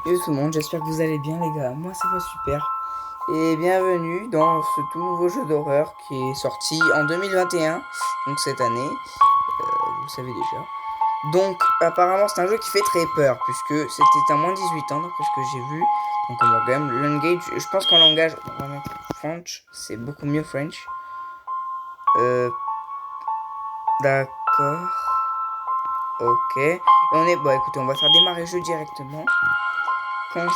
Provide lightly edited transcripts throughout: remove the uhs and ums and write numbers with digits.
Yo tout le monde, j'espère que vous allez bien les gars, moi ça va super. Et bienvenue dans ce tout nouveau jeu d'horreur qui est sorti en 2021, donc cette année, vous le savez déjà. Donc apparemment c'est un jeu qui fait très peur, puisque c'était un moins 18 ans d'après ce que j'ai vu. Donc on va quand même l'engage, je pense qu'en langage, on va mettre French, c'est beaucoup mieux French. D'accord, ok. Et on est, bon écoutez, on va faire démarrer le jeu directement. Conseil.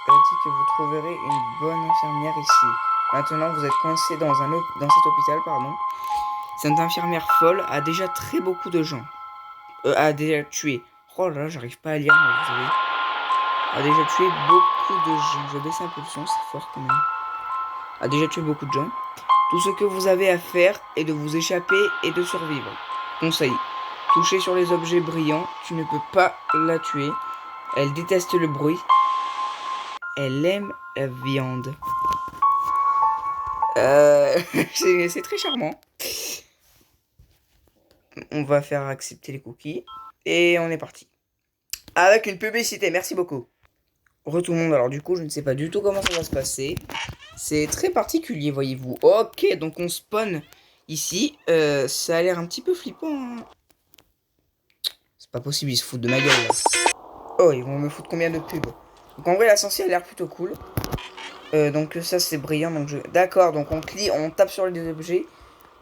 Elle dit que vous trouverez une bonne infirmière ici. Maintenant, vous êtes coincé dans cet hôpital, pardon. Cette infirmière folle a déjà très beaucoup de gens. A déjà tué. Oh là là, j'arrive pas à lire, mais vous savez. A déjà tué beaucoup de gens. Je baisse un peu le son, c'est fort quand même. A déjà tué beaucoup de gens. Tout ce que vous avez à faire est de vous échapper et de survivre. Conseil. Toucher sur les objets brillants, tu ne peux pas la tuer. Elle déteste le bruit. Elle aime la viande. C'est très charmant. On va faire accepter les cookies. Et on est parti. Avec une publicité, merci beaucoup. Re tout le monde, alors du coup, je ne sais pas du tout comment ça va se passer. C'est très particulier, voyez-vous. Ok, donc on spawn ici. Ça a l'air un petit peu flippant, hein. C'est pas possible, ils se foutent de ma gueule, là. Oh, ils vont me foutre combien de pubs? Donc en vrai, l'ascenseur a l'air plutôt cool. Donc ça, c'est brillant. Donc D'accord, donc on clique, on tape sur les objets.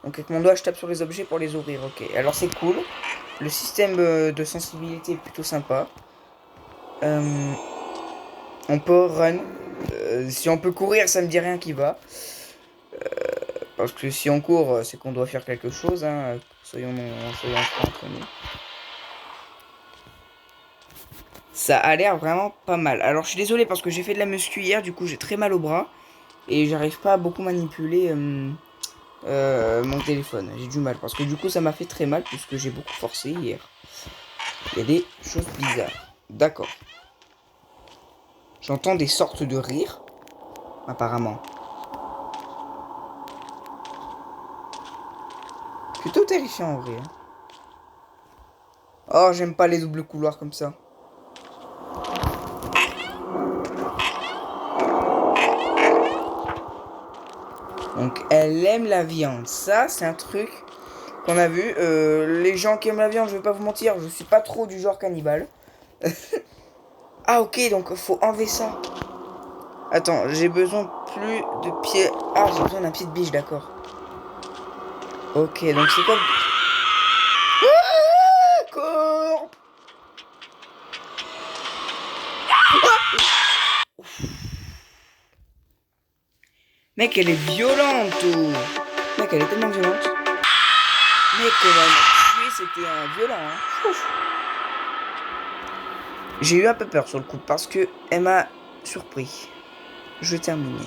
Donc avec mon doigt, je tape sur les objets pour les ouvrir. Ok, alors c'est cool. Le système de sensibilité est plutôt sympa. On peut run. Si on peut courir, ça me dit rien qui va. Parce que si on court, c'est qu'on doit faire quelque chose. Hein. Soyons francs entre nous. Ça a l'air vraiment pas mal. Alors je suis désolé parce que j'ai fait de la muscu hier, du coup j'ai très mal au bras. Et j'arrive pas à beaucoup manipuler mon téléphone. J'ai du mal parce que du coup ça m'a fait très mal puisque j'ai beaucoup forcé hier. Il y a des choses bizarres. D'accord. J'entends des sortes de rires, apparemment. Plutôt terrifiant en vrai. Hein. Oh, j'aime pas les doubles couloirs comme ça. Donc, elle aime la viande. Ça, c'est un truc qu'on a vu. Les gens qui aiment la viande, je vais pas vous mentir, je suis pas trop du genre cannibale. Ah, ok, donc faut enlever ça. Attends, j'ai besoin plus de pieds. Ah, j'ai besoin d'un pied de biche, d'accord. Ok, donc c'est quoi? Ah, corps. Mec, elle est violente, oh. Mec, elle est tellement violente. Mec, elle m'a tué, c'était un violent, hein. Ouf. J'ai eu un peu peur sur le coup parce que elle m'a surpris. Je termine.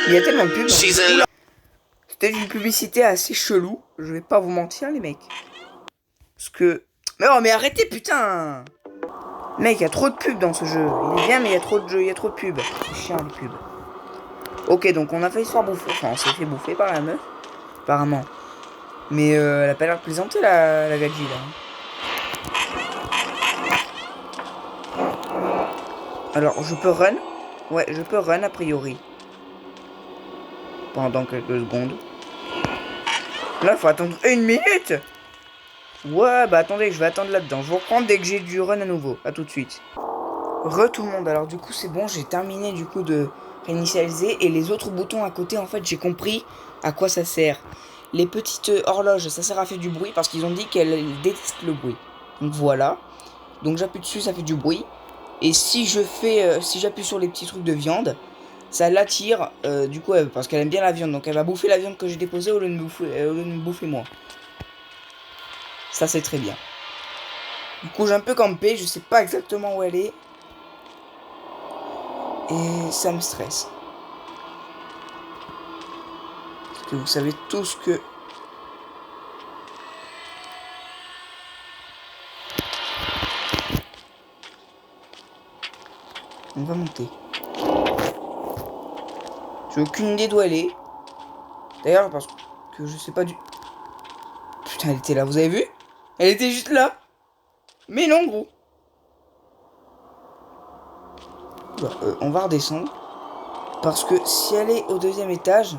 Il y a tellement de pubs. C'était une publicité assez chelou. Je vais pas vous mentir, les mecs. Parce que. Mais oh, mais arrêtez, putain! Mec, il y a trop de pubs dans ce jeu. Il est bien, mais il y a trop de jeux, il y a trop de pubs. C'est chiant, les pubs. Ok, donc on a failli se faire bouffer. Enfin, on s'est fait bouffer par la meuf. Apparemment. Mais elle a pas l'air de plaisanter, la gadji, là. Alors, je peux run? Ouais, je peux run, a priori. Pendant quelques secondes. Là, faut attendre 1 minute! Ouais, bah attendez, je vais attendre là-dedans. Je vous reprends dès que j'ai du run à nouveau. À tout de suite. Re tout le monde. Alors du coup, c'est bon, j'ai terminé du coup de réinitialiser. Et les autres boutons à côté, en fait, j'ai compris à quoi ça sert. Les petites horloges, ça sert à faire du bruit parce qu'ils ont dit qu'elles détestent le bruit. Donc voilà. Donc j'appuie dessus, ça fait du bruit. Et si je fais, si j'appuie sur les petits trucs de viande, ça l'attire, du coup, parce qu'elle aime bien la viande. Donc elle va bouffer la viande que j'ai déposée au lieu de me bouffer moi. Ça, c'est très bien. Du coup, j'ai un peu campé, je sais pas exactement où elle est. Et ça me stresse. Parce que vous savez tous que... On va monter. J'ai aucune idée d'où elle est. D'ailleurs, parce que je sais pas du... putain, elle était là, vous avez vu? Elle était juste là. Mais non, gros. Bah, on va redescendre. Parce que si elle est au deuxième étage...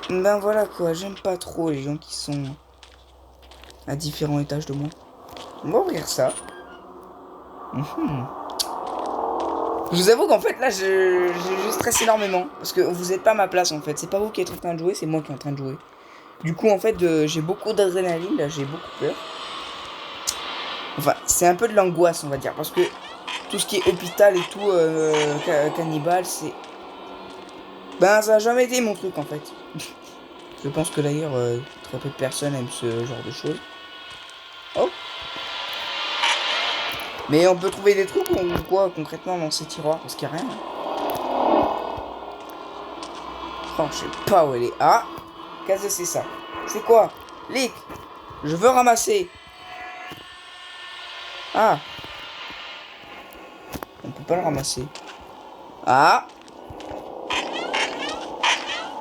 Ben voilà quoi, j'aime pas trop les gens qui sont à différents étages de moi. On va ouvrir ça. Je vous avoue qu'en fait là je stresse énormément. Parce que vous êtes pas à ma place en fait. C'est pas vous qui êtes en train de jouer, c'est moi qui est en train de jouer. Du coup en fait j'ai beaucoup d'adrénaline, là j'ai beaucoup peur. Enfin c'est un peu de l'angoisse on va dire. Parce que tout ce qui est hôpital et tout, cannibale c'est... Ben ça a jamais été mon truc en fait. Je pense que d'ailleurs très peu de personnes aiment ce genre de choses. Oh. Mais on peut trouver des trucs ou quoi concrètement dans ces tiroirs parce qu'il n'y a rien. Oh, je sais pas où elle est. Ah, qu'est-ce que c'est ça? C'est quoi? Lick. Je veux ramasser. Ah. On peut pas le ramasser. Ah.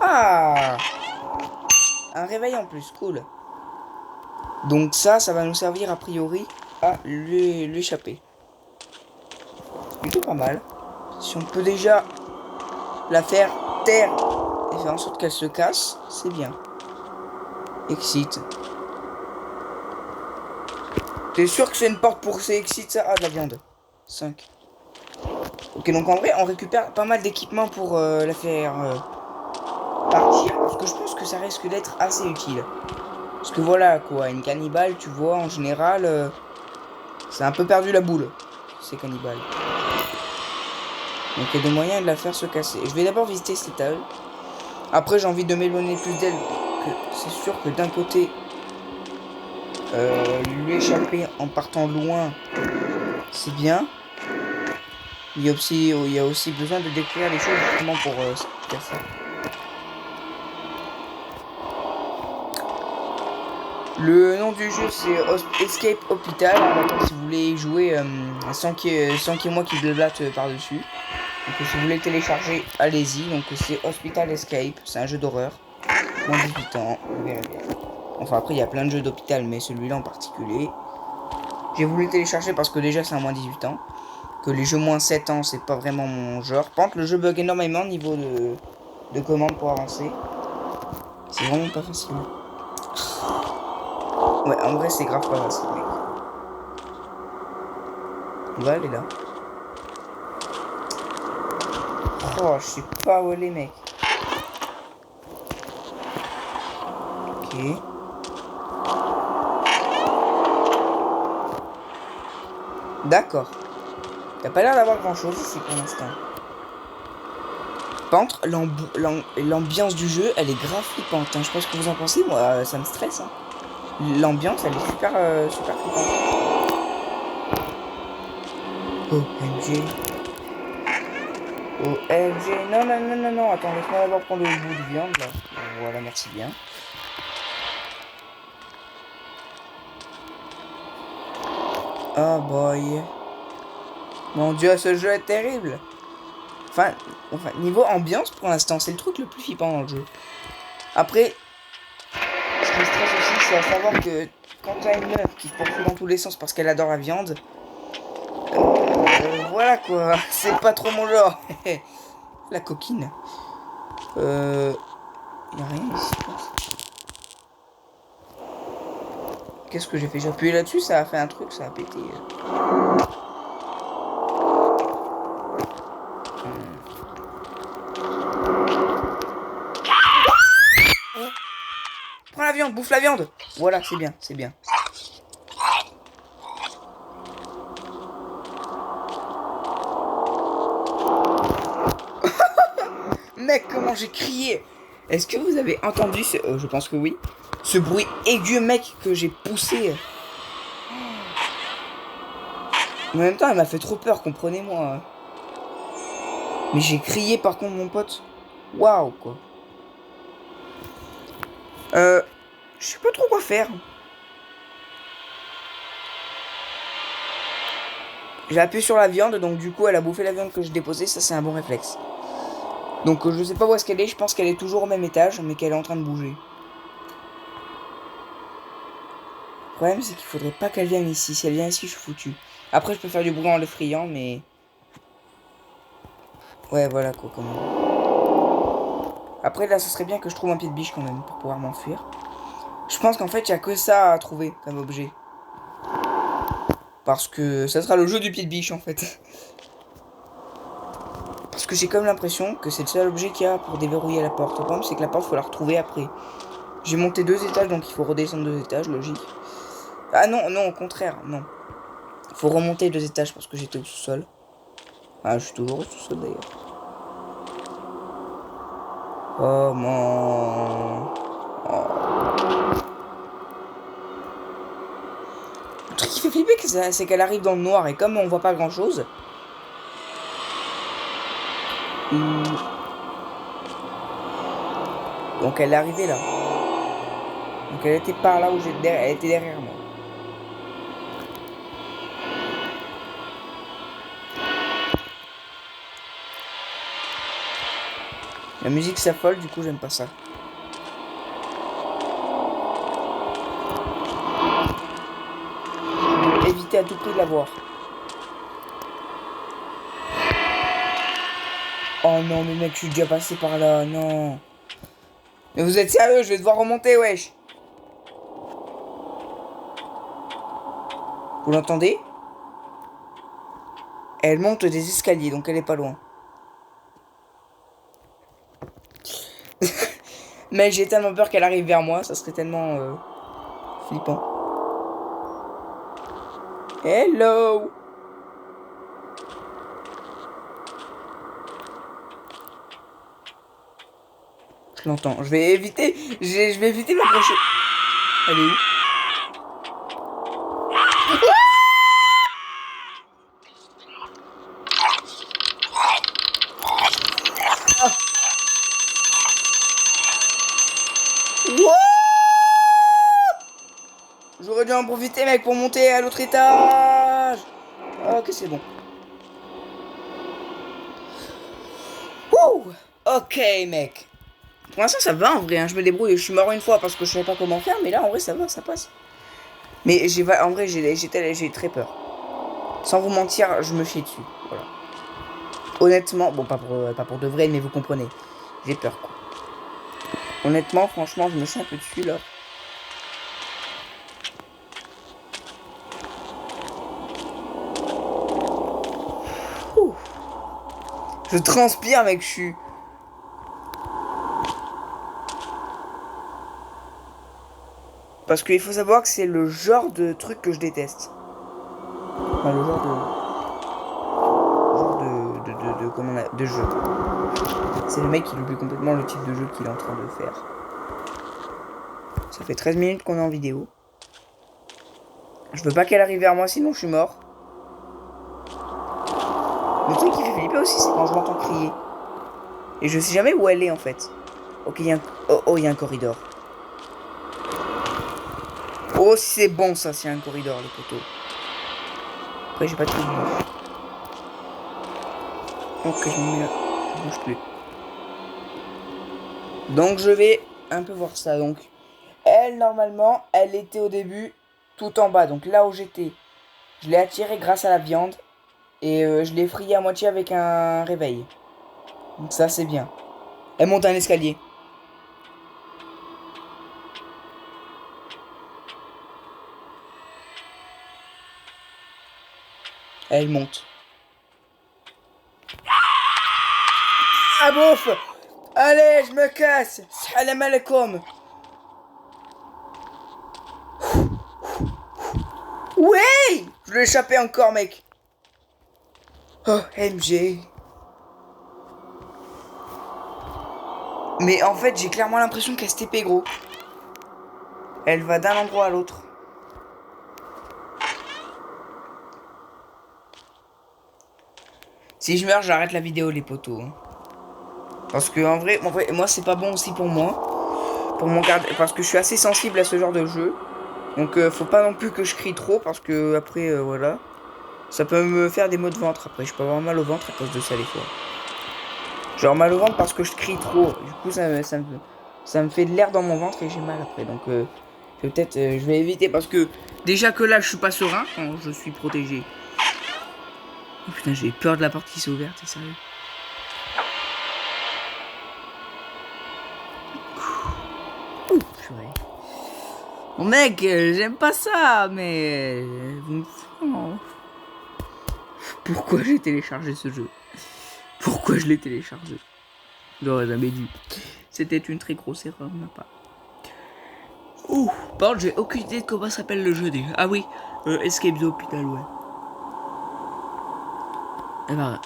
Ah. Un réveil en plus, cool. Donc ça va nous servir a priori à l'échapper. Plutôt pas mal. Si on peut déjà la faire taire et faire en sorte qu'elle se casse, c'est bien. Exit. T'es sûr que c'est une porte pour ces exit ça? Ah, de la viande. 5. Ok, donc en vrai, on récupère pas mal d'équipements pour la faire partir. Parce que je pense que ça risque d'être assez utile. Parce que voilà, quoi, une cannibale, tu vois, en général, c'est un peu perdu la boule. Ces cannibales. Donc il y a des moyens de la faire se casser. Je vais d'abord visiter cet étage. Après, j'ai envie de m'éloigner plus d'elle. C'est sûr que d'un côté, lui échapper en partant loin, c'est bien. Il y a aussi besoin de décrire les choses justement pour faire ça. Le nom du jeu c'est Escape Hospital. Donc, si vous voulez jouer sans qu'il y ait moi qui blablate par-dessus. Donc si vous voulez le télécharger, allez-y. Donc c'est Hospital Escape. C'est un jeu d'horreur. Moins 18 ans, vous verrez bien. Enfin après il y a plein de jeux d'hôpital, mais celui-là en particulier. J'ai voulu le télécharger parce que déjà c'est un moins 18 ans. Que les jeux moins 7 ans c'est pas vraiment mon genre. Par contre le jeu bug énormément au niveau de commandes pour avancer. C'est vraiment pas facile. Ouais, en vrai, c'est grave pas facile, mec. On va aller là. Oh, je sais pas où elle est, mec. Ok. D'accord. T'as pas l'air d'avoir grand chose ici pour l'instant. Par contre, l'ambiance du jeu, elle est grave flippante. Hein. Je sais pas ce que vous en pensez, moi, ça me stresse. Hein. L'ambiance, elle est super, super flippante. OMG. OMG. Non, non, non, non, non. Attends, laisse-moi d'abord prendre le bout de viande, là. Voilà, merci bien. Oh boy. Mon dieu, ce jeu est terrible. Enfin, niveau ambiance, pour l'instant, c'est le truc le plus flippant dans le jeu. Après, ce qui me stresse aussi, c'est à savoir que quand t'as une meuf qui se poursuit dans tous les sens parce qu'elle adore la viande, voilà quoi, c'est pas trop mon genre. La coquine. Y'a rien ici. Qu'est-ce que j'ai fait? J'ai appuyé là-dessus, ça a fait un truc, ça a pété. Prends la viande, bouffe la viande. Voilà, c'est bien, c'est bien. Mec, comment j'ai crié! Est-ce que vous avez entendu ce... je pense que oui. Ce bruit aigu, mec, que j'ai poussé. Mais en même temps, elle m'a fait trop peur, comprenez-moi. Mais j'ai crié par contre, mon pote. Waouh, quoi. Je sais pas trop quoi faire. J'ai appuyé sur la viande, donc du coup, elle a bouffé la viande que je déposais. Ça, c'est un bon réflexe. Donc je sais pas où est-ce qu'elle est, je pense qu'elle est toujours au même étage, mais qu'elle est en train de bouger. Le problème c'est qu'il faudrait pas qu'elle vienne ici, si elle vient ici je suis foutu. Après je peux faire du bruit en l'effrayant, mais... Ouais voilà quoi quand même. Après là ce serait bien que je trouve un pied de biche quand même, pour pouvoir m'enfuir. Je pense qu'en fait il y a que ça à trouver comme objet. Parce que ça sera le jeu du pied de biche en fait. Parce que j'ai comme l'impression que c'est le seul objet qu'il y a pour déverrouiller la porte. Le problème c'est que la porte faut la retrouver après. J'ai monté 2 étages donc il faut redescendre 2 étages, logique. Ah non, non, au contraire, non. Faut remonter 2 étages parce que j'étais au sous-sol. Ah, je suis toujours au sous-sol d'ailleurs. Oh mon... Oh. Le truc qui fait flipper, c'est qu'elle arrive dans le noir et comme on voit pas grand chose... Donc elle est arrivée là. Donc elle était par là où j'étais, elle était derrière moi. La musique s'affole, du coup j'aime pas ça. Je veux éviter à tout prix de la voir. Oh non mais mec, je suis déjà passé par là, non. Mais vous êtes sérieux, je vais devoir remonter, wesh. Vous l'entendez? Elle monte des escaliers, donc elle est pas loin. Mais j'ai tellement peur qu'elle arrive vers moi, ça serait tellement flippant. Hello! Je l'entends. Je vais éviter. Je vais éviter m'approcher. Elle est où? J'aurais dû en profiter, mec, pour monter à l'autre étage. Ok, c'est bon. Wouh! Ok, mec. Pour l'instant, ça va en vrai. Hein. Je me débrouille. Je suis mort une fois parce que je savais pas comment faire, mais là, en vrai, ça va, ça passe. Mais en vrai, j'ai très peur. Sans vous mentir, je me chie dessus. Voilà. Honnêtement, bon, pas pour de vrai, mais vous comprenez. J'ai peur, quoi. Honnêtement, franchement, je me chie un peu dessus, là. Ouh. Je transpire, mec, je suis... Parce qu'il faut savoir que c'est le genre de truc que je déteste. Enfin, le genre de jeu. C'est le mec qui oublie complètement le type de jeu qu'il est en train de faire. Ça fait 13 minutes qu'on est en vidéo. Je veux pas qu'elle arrive vers moi, sinon je suis mort. Le truc qui fait flipper aussi, c'est quand je m'entends crier. Et je sais jamais où elle est en fait. Ok, il y a un... Oh, il y a un corridor. Oh, c'est bon ça, c'est un corridor, le poteau. Après, j'ai pas de truc. Ok, je me mets là. Je bouge plus. Donc, je vais un peu voir ça. Donc, elle, normalement, elle était au début tout en bas. Donc, là où j'étais, je l'ai attirée grâce à la viande. Et je l'ai frayée à moitié avec un réveil. Donc, ça, c'est bien. Elle monte un escalier. Elle monte. Ah bouffe! Allez, je me casse! Salam alaikum! Ouais! Je l'ai échappé encore, mec! Oh, MG! Mais en fait, j'ai clairement l'impression qu'elle se TP, gros. Elle va d'un endroit à l'autre. Si je meurs, j'arrête la vidéo, les potos. Hein. Parce que en vrai, moi, c'est pas bon aussi pour moi. Pour mon garde, parce que je suis assez sensible à ce genre de jeu. Donc, faut pas non plus que je crie trop, parce que après, voilà. Ça peut me faire des maux de ventre après. Je peux avoir mal au ventre à cause de ça, des fois. Genre mal au ventre parce que je crie trop. Du coup, ça me fait de l'air dans mon ventre et j'ai mal après. Donc, peut-être, je vais éviter parce que déjà que là, je suis pas serein quand je suis protégé. Oh putain, j'ai peur de la porte qui s'est ouverte, c'est sérieux. Ouh, purée. Bon mec, j'aime pas ça, mais... Oh. Pourquoi j'ai téléchargé ce jeu? Pourquoi je l'ai téléchargé? J'aurais jamais dû. C'était une très grosse erreur de ma part. Ouh, par contre, j'ai aucune idée de comment s'appelle le jeu déjà. Ah oui, Escape the Hospital, ouais. Et bah...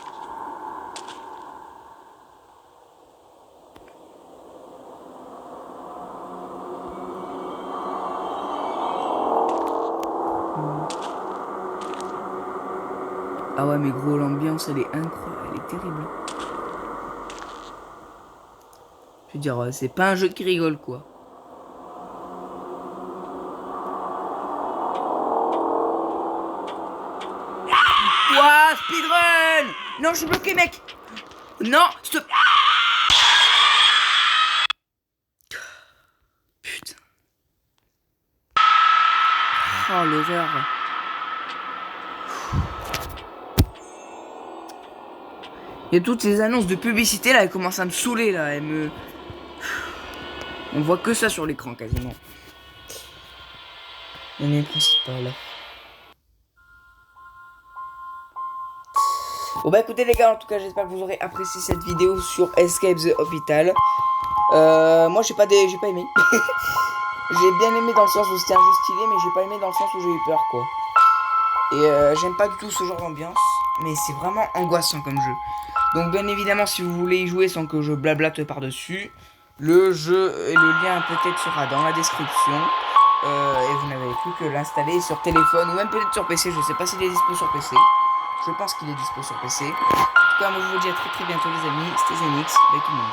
Ah ouais, mais gros, l'ambiance, elle est incroyable, elle est terrible. Je veux dire, c'est pas un jeu qui rigole, quoi. Ouah, speedrun! Non, je suis bloqué, mec! Non, stop! Putain. Oh, l'horreur. Et toutes ces annonces de publicité, là, elles commencent à me saouler, là. Elles me... On voit que ça sur l'écran, quasiment. Menu principal. Bon bah écoutez les gars, en tout cas j'espère que vous aurez apprécié cette vidéo sur Escape the Hospital. Moi j'ai pas aimé. J'ai bien aimé dans le sens où c'était un jeu stylé, mais j'ai pas aimé dans le sens où j'ai eu peur quoi. Et j'aime pas du tout ce genre d'ambiance, mais c'est vraiment angoissant comme jeu. Donc bien évidemment si vous voulez y jouer sans que je blablate par-dessus, le jeu et le lien peut-être sera dans la description. Et vous n'avez plus que l'installer sur téléphone ou même peut-être sur PC, je sais pas s'il est dispo sur PC. Je pense qu'il est dispo sur PC. En tout cas, moi je vous dis à très très bientôt les amis. C'était Zenix, avec tout le monde.